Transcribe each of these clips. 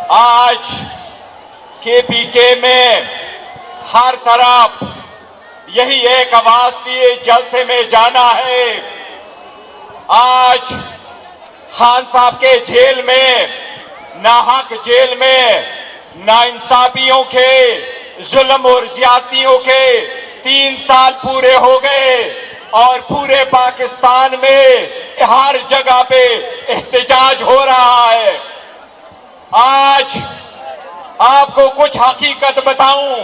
आज केपीके में हर तरफ यही एक आवाज थी, जलसे में जाना है। आज खान साहब के जेल में, नाहक जेल में, नाइंसाफियों के, जुल्म और ज्यादतियों के 3 साल पूरे हो गए और पूरे पाकिस्तान में हर जगह पे एहतजाज हो रहा है। आज आपको कुछ हकीकत बताऊं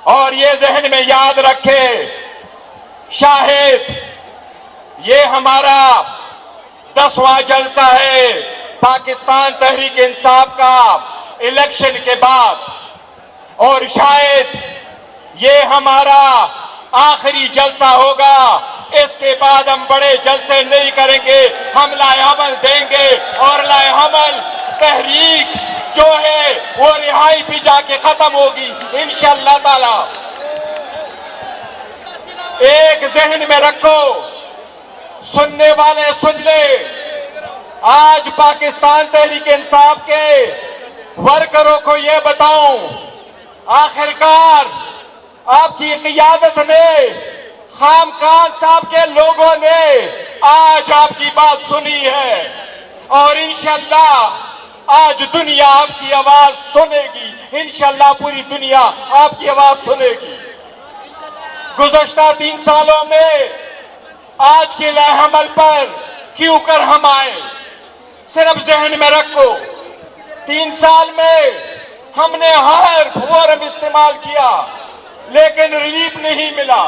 और ये जहन में याद रखे, शायद ये हमारा 10वां जलसा है पाकिस्तान तहरीक इंसाफ का इलेक्शन के बाद, और शायद ये हमारा आखिरी जलसा होगा। इसके बाद हम बड़े जलसे नहीं करेंगे, हम लाएअमल देंगे और लाएअमल तहरीक जो है वो रिहाई भी जाके खत्म होगी इंशाअल्लाह ताला। एक जहन में रखो, सुनने वाले सुन ले, आज पाकिस्तान तहरीक इंसाफ के वर्करों को यह बताऊं, आखिरकार आपकी क़ियादत ने, खान साहब के लोगों ने आज आपकी बात सुनी है और इंशाअल्लाह आज दुनिया आपकी आवाज सुनेगी। इंशाअल्लाह पूरी दुनिया आपकी आवाज सुनेगी। गुज़श्ता 3 सालों में आज के लाएअमल पर क्यों कर हम आए, सिर्फ जहन में रखो, 3 साल में हमने हर फोरम इस्तेमाल किया लेकिन रिलीफ नहीं मिला।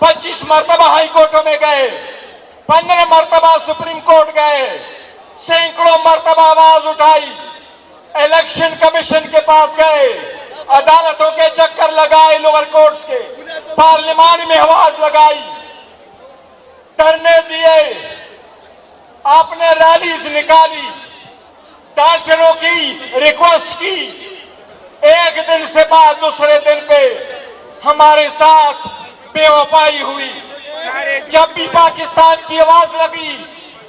25 मरतबा हाई कोर्टों में गए, 15 मरतबा सुप्रीम कोर्ट गए, सैकड़ों मरतबा आवाज उठाई, इलेक्शन कमीशन के पास गए, अदालतों के चक्कर लगाए, लोअर कोर्ट्स के, पार्लियामान में आवाज लगाई, धरने दिए, आपने रैलीज निकाली, डॉक्टरों की रिक्वेस्ट की। एक दिन से बाद दूसरे दिन पे हमारे साथ बेवफाई हुई। जब भी पाकिस्तान की आवाज लगी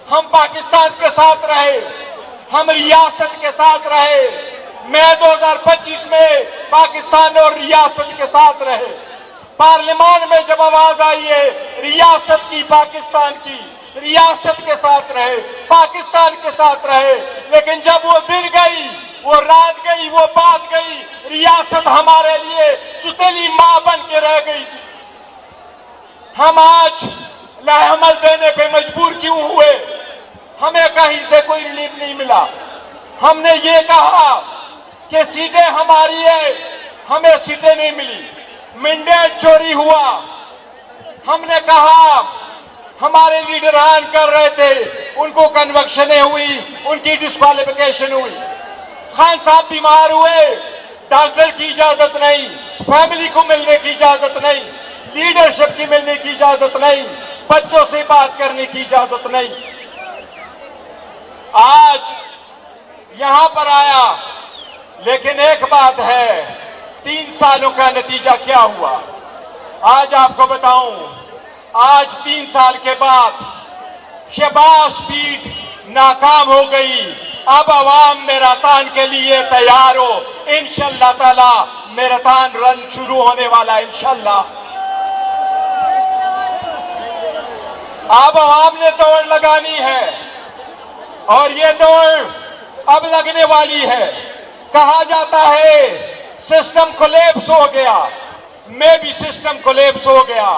हम पाकिस्तान के साथ रहे, हम रियासत के साथ रहे। मैं 2025 में पाकिस्तान और रियासत के साथ रहे। पार्लियामान में जब आवाज आई है रियासत की, पाकिस्तान की, रियासत के साथ रहे, पाकिस्तान के साथ रहे। लेकिन जब वो दिन गई, वो रात गई, वो बात गई, रियासत हमारे लिए सुतेली मां बन के रह गई थी। हम आज लाएअमल देने पे मजबूर क्यों हुए? हमें कहीं से कोई रिलीफ नहीं मिला। हमने ये कहा कि सीटें हमारी है, हमें सीटें नहीं मिली, मैंडेट चोरी हुआ। हमने कहा हमारे लीडरान कर रहे थे, उनको कन्वक्शनें हुई, उनकी डिस्क्वालिफिकेशन हुई। खान साहब बीमार हुए, डॉक्टर की इजाजत नहीं, फैमिली को मिलने की इजाजत नहीं, लीडरशिप की मिलने की इजाजत नहीं, बच्चों से बात करने की इजाजत नहीं। आज यहां पर आया, लेकिन एक बात है, 3 सालों का नतीजा क्या हुआ आज आपको बताऊं। आज 3 साल के बाद शहबाज पीठ नाकाम हो गई। अब अवाम मैराथन के लिए तैयार हो, इंशाअल्लाह ताला मैराथन रन शुरू होने वाला इंशाअल्लाह। अब अवाम ने दौड़ लगानी है और ये दौड़ अब लगने वाली है। कहा जाता है सिस्टम कोलैप्स हो गया, मैं भी सिस्टम कोलैप्स हो गया,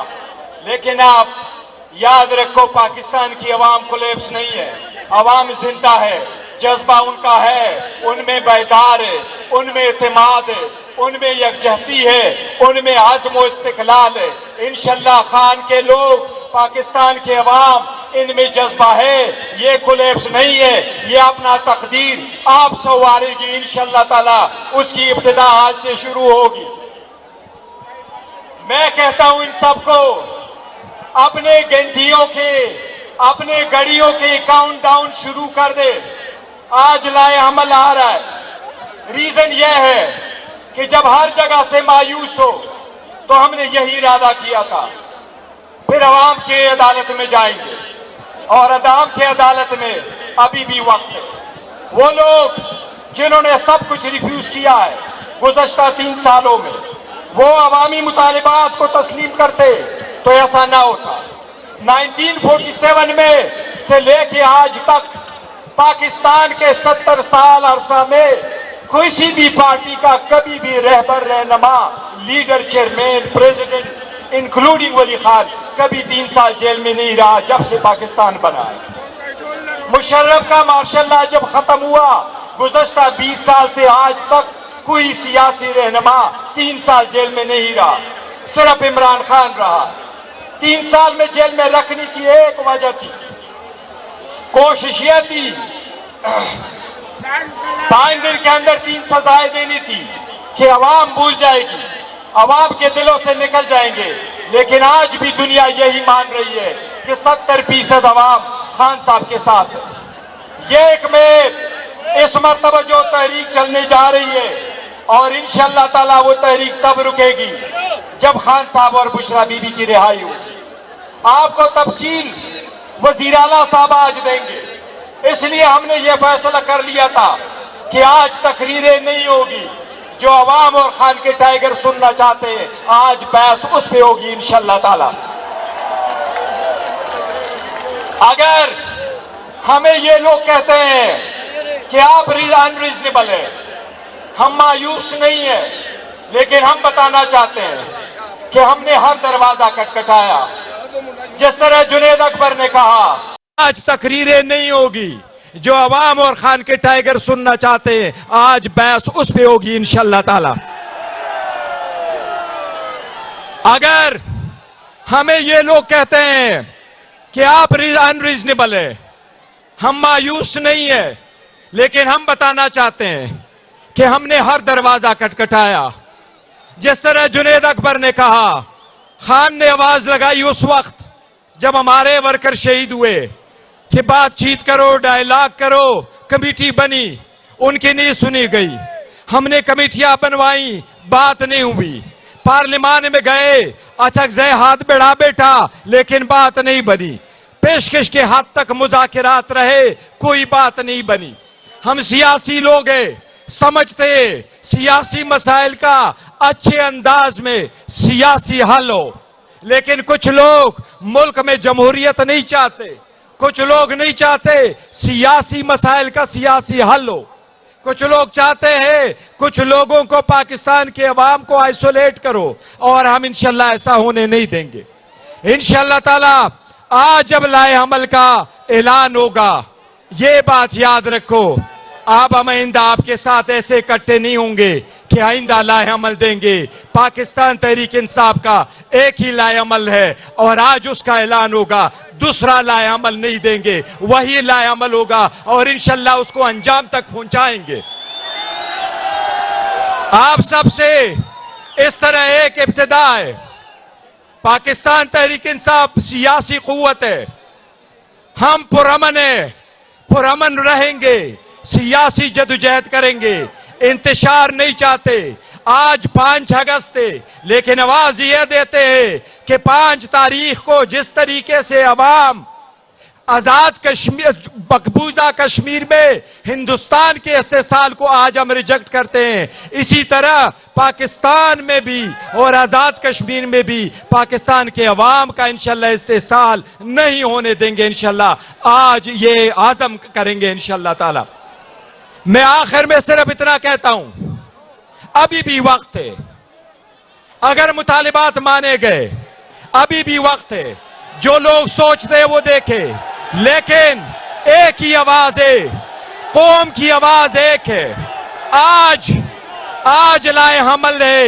लेकिन आप याद रखो पाकिस्तान की अवाम कोलैप्स नहीं है, अवाम जिंदा है, जज्बा उनका है, उनमें बेदार है, उनमें इत्तेमाद है, उनमें यकजहती है, उनमें आज़म व इस्तिक़लाल है। इंशाअल्लाह खान के लोग, पाकिस्तान के अवाम, इनमें जज्बा है, ये कोलैप्स नहीं है, ये अपना तकदीर आप संवारेगी इंशाअल्लाह ताला। उसकी इब्तिदा आज से शुरू होगी। मैं कहता हूं इन सबको, अपने घंटियों के, अपने घड़ियों के काउंटडाउन शुरू कर दे। आज लाएअमल आ रहा है। रीजन यह है कि जब हर जगह से मायूस हो तो हमने यही इरादा किया था, फिर अवाम के अदालत में जाएंगे और अवाम के अदालत में अभी भी वक्त है। वो लोग जिन्होंने सब कुछ रिफ्यूज किया है गुज़श्ता 3 सालों में, वो अवामी मुतालिबात को तस्लीम करते तो ऐसा ना होता। 1947 में से लेके आज तक पाकिस्तान के 70 साल अरसा में किसी भी पार्टी का कभी भी रहबर, रहनुमा, लीडर, चेयरमैन, प्रेसिडेंट इंक्लूडिंग वली खान कभी 3 साल जेल में नहीं रहा जब से पाकिस्तान बना है। मुशर्रफ का मार्शल लॉ जब खत्म हुआ गुज़श्ता 20 साल से आज तक कोई सियासी रहनुमा 3 साल जेल में नहीं रहा, सिर्फ इमरान खान रहा। 3 साल में जेल में रखने की एक वजह थी, कोशिश यह थी 5 दिन के अंदर 3 सजाएं देनी थी कि अवाम भूल जाएगी, अवाम के दिलों से निकल जाएंगे। लेकिन आज भी दुनिया यही मान रही है कि 70% अवाम खान साहब के साथ है। ये एक में इस मरतबा जो तहरीक चलने जा रही है और इंशाअल्लाह ताला वो तहरीक तब रुकेगी जब खान साहब और बुशरा बीबी की रिहाई हो। आपको तफसील वजीर आला साहब आज देंगे, इसलिए हमने ये फैसला कर लिया था कि आज तकरीरें नहीं होगी। जो अवाम और खान के टाइगर सुनना चाहते हैं आज बहस उस पे होगी इंशाअल्लाह ताला। अगर हमें ये लोग कहते हैं कि आप अनरीजनेबल है, हम मायूस नहीं है, लेकिन हम बताना चाहते हैं कि हमने हर दरवाजा खटखटाया। जिस तरह जुनैद अकबर ने कहा आज तकरीरें नहीं होगी, जो अवाम और खान के टाइगर सुनना चाहते हैं आज बहस उस पे होगी इंशाअल्लाह ताला। अगर हमें ये लोग कहते हैं कि आप अनरीजनेबल है, हम मायूस नहीं है, लेकिन हम बताना चाहते हैं कि हमने हर दरवाजा खटखटाया। जिस तरह जुनैद अकबर ने कहा, खान ने आवाज लगाई उस वक्त जब हमारे वर्कर शहीद हुए कि बातचीत करो, डायलॉग करो, कमेटी बनी, उनकी नहीं सुनी गई। हमने कमेटियां बनवाई, बात नहीं हुई। पार्लियामान में गए, अचक जय हाथ बढ़ा बैठा, लेकिन बात नहीं बनी। पेशकश के हद तक मुज़ाकिरात रहे, कोई बात नहीं बनी। हम सियासी लोग हैं, समझते सियासी मसाइल का अच्छे अंदाज में सियासी हल हो, लेकिन कुछ लोग मुल्क में जमहूरियत नहीं चाहते, कुछ लोग नहीं चाहते सियासी मसाइल का सियासी हल हो। कुछ लोग चाहते हैं कुछ लोगों को पाकिस्तान के अवाम को आइसोलेट करो, और हम इंशाल्लाह ऐसा होने नहीं देंगे। इंशाल्लाह ताला आज जब लाए अमल का ऐलान होगा, ये बात याद रखो, आप हम आइंदा आपके साथ ऐसे इकट्ठे नहीं होंगे कि आइंदा लाए अमल देंगे। पाकिस्तान तहरीक इंसाफ का एक ही लाए अमल है और आज उसका ऐलान होगा, दूसरा लाए अमल नहीं देंगे, वही लाए अमल होगा और इंशाल्लाह उसको अंजाम तक पहुंचाएंगे। आप सबसे इस तरह एक इब्तिदा है, पाकिस्तान तहरीक इंसाफ सियासी कुव्वत है, हम पुरअमन है, पुरअमन रहेंगे, सियासी जदोजहद करेंगे, इंतशार नहीं चाहते। आज 5 अगस्त है, लेकिन आवाज यह देते हैं कि 5 तारीख को जिस तरीके से अवाम आजाद कश्मीर, मकबूजा कश्मीर में हिंदुस्तान के इस्तेसाल को आज हम रिजेक्ट करते हैं, इसी तरह पाकिस्तान में भी और आजाद कश्मीर में भी पाकिस्तान के अवाम का इंशाल्लाह इस्तेसाल नहीं होने देंगे। इंशाल्लाह आज ये आज़म करेंगे इंशाल्लाह ताला। मैं आखिर में सिर्फ इतना कहता हूं, अभी भी वक्त है, अगर मुतालिबात माने गए अभी भी वक्त है। जो लोग सोचते हैं वो देखे, लेकिन एक ही आवाज है, कौम की आवाज एक है। आज लाए अमल है,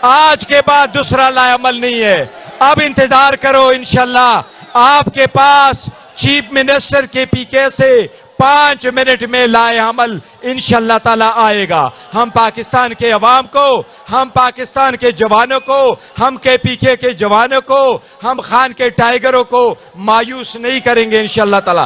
आज के बाद दूसरा लाए अमल नहीं है। अब इंतजार करो, इंशाल्लाह आपके पास चीफ मिनिस्टर KPK से 5 मिनट में लाए अमल इंशाअल्लाह ताला आएगा। हम पाकिस्तान के अवाम को, हम पाकिस्तान के जवानों को, हम KPK के जवानों को, हम खान के टाइगरों को मायूस नहीं करेंगे इंशाअल्लाह ताला।